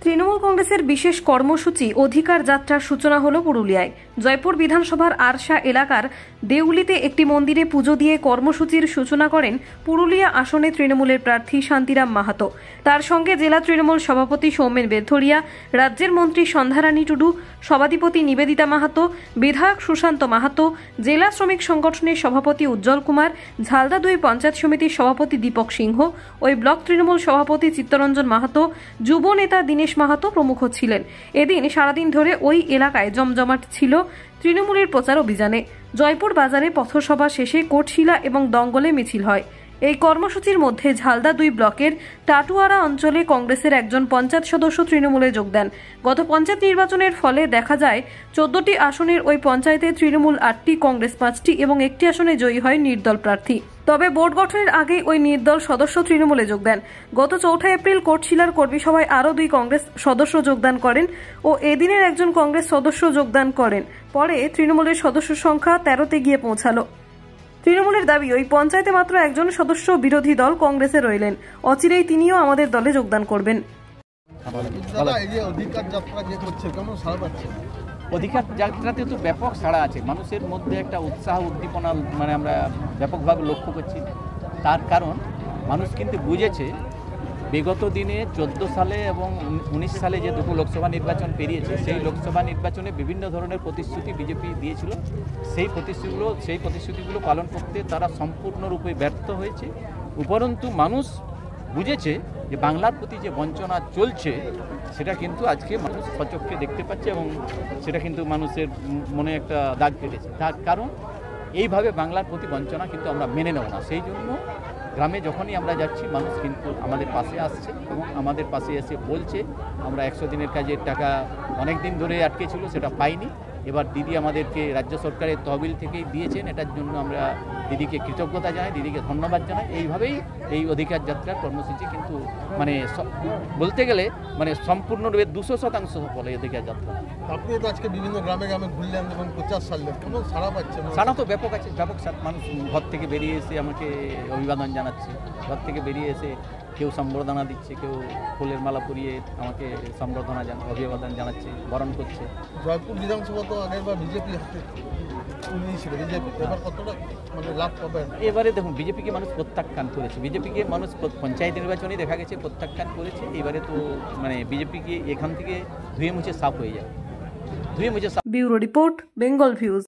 তৃণমূল কংগ্রেসের বিশেষ কর্মসূচি অধিকার যাত্রার সূচনা হলো পুরুলিয়ায়। জয়পুর বিধানসভার আরশা এলাকার দেউলিতে একটি মন্দিরে পুজো দিয়ে কর্মসূচির সূচনা করেন পুরুলিয়া আসনে তৃণমূলের প্রার্থী শান্তিরাম মাহাতো। তার সঙ্গে জেলা তৃণমূল সভাপতি সৌমেন বেথরিয়া, রাজ্যের মন্ত্রী সন্ধ্যারানী টুডু, সভাধিপতি নিবেদিতা মাহাতো, বিধায়ক সুশান্ত মাহাতো, জেলা শ্রমিক সংগঠনের সভাপতি উজ্জ্বল কুমার, ঝালদা 2 পঞ্চায়েত সমিতির সভাপতি দীপক সিংহ, ওই ব্লক তৃণমূল সভাপতি চিত্তরঞ্জন মাহাতো, যুব নেতা দীনেশ মাহাতো প্রমুখ ছিলেন। এদিন সারাদিন ধরে ওই এলাকায় জমজমাট ছিল তৃণমূলের প্রচার অভিযানে। জয়পুর বাজারে পথসভা শেষে কোটশিলা এবং দঙ্গলে মিছিল হয়। এই কর্মসূচির মধ্যে ঝালদা 2 ব্লকের টাটুয়ারা অঞ্চলে কংগ্রেসের একজন পঞ্চায়েত সদস্য তৃণমূলে যোগ দেন। গত পঞ্চায়েত নির্বাচনের ফলে দেখা যায় 14টি আসনের ওই পঞ্চায়েতে তৃণমূল 8টি, কংগ্রেস 5টি এবং একটি আসনে জয়ী হয় নির্দল প্রার্থী। তবে বোর্ড গঠনের আগেই ওই নির্দল সদস্য তৃণমূলে যোগ দেন। গত 4 এপ্রিল কোটশিলার কর্মী সভায় আরও 2 কংগ্রেস সদস্য যোগদান করেন ও এদিনের একজন কংগ্রেস সদস্য যোগদান করেন। পরে তৃণমূলের সদস্য সংখ্যা 13তে গিয়ে পৌঁছালো। তৃণমূলের দাবি, ওই পঞ্চায়েতে মাত্র একজন সদস্য বিরোধী দল কংগ্রেসে রইলেন। অচিরেই তিনিও আমাদের দলে যোগদান করবেন। অধিকার যাত্রাতে তো ব্যাপক সাড়া আছে, মানুষের মধ্যে একটা উৎসাহ উদ্দীপনা আমরা ব্যাপকভাবে লক্ষ্য করছি। তার কারণ মানুষ কিন্তু বুঝেছে বিগত দিনে 14 সালে এবং 19 সালে যে দুটো লোকসভা নির্বাচন পেরিয়েছে, সেই লোকসভা নির্বাচনে বিভিন্ন ধরনের প্রতিশ্রুতি বিজেপি দিয়েছিল। সেই প্রতিশ্রুতিগুলো পালন করতে তারা সম্পূর্ণরূপে ব্যর্থ হয়েছে। উপরন্তু মানুষ বুঝেছে যে বাংলার প্রতি যে বঞ্চনা চলছে সেটা কিন্তু আজকে মানুষ সচক্ষে দেখতে পাচ্ছে এবং সেটা কিন্তু মানুষের মনে একটা দাগ কেটেছে। তার কারণ এইভাবে বাংলার প্রতি বঞ্চনা কিন্তু আমরা মেনে নেব না। সেই জন্য গ্রামে যখনই আমরা যাচ্ছি মানুষ কিন্তু আমাদের পাশে আসছে এবং আমাদের পাশে এসে বলছে আমরা 100 দিনের কাজের টাকা অনেক দিন ধরে আটকে ছিল, সেটা পাইনি। এবার দিদি আমাদেরকে রাজ্য সরকারের তহবিল থেকেই দিয়েছেন, এটার জন্য আমরা দিদিকে কৃতজ্ঞতা জানাই, দিদিকে ধন্যবাদ জানাই। এইভাবেই এই অধিকার যাত্রার কর্মসূচি কিন্তু বলতে গেলে সম্পূর্ণরূপে 200% সফল এই অধিকার যাত্রা। আপনি তো আজকে বিভিন্ন গ্রামে গ্রামে ঘুরলেন এবং প্রচার সারলেন, কেমন সাড়া পাচ্ছেন? সাড়া তো ব্যাপক আছে, ব্যাপক মানুষ ঘর থেকে বেরিয়ে এসে আমাকে অভিবাদন জানাচ্ছে। ঘর থেকে বেরিয়ে এসে কেউ সম্বর্ধনা দিচ্ছে, কেউ ফুলের মালা পরিয়ে আমাকে অভিবাদন জানাচ্ছে, বরণ করছে। জয়পুর বিধানসভা তো আগেরবার বিজেপি এবার কতটা লাভ পাবেন? এবারে দেখুন, বিজেপিকে মানুষ প্রত্যাখ্যান করেছে, বিজেপিকে মানুষ পঞ্চায়েত নির্বাচনে দেখা গেছে প্রত্যাখ্যান করেছে। এবারে তো বিজেপিকে এখান থেকে ধুয়ে মুছে সাফ হয়ে যাবে, ব্যুরো রিপোর্ট, বেঙ্গল ভিউজ।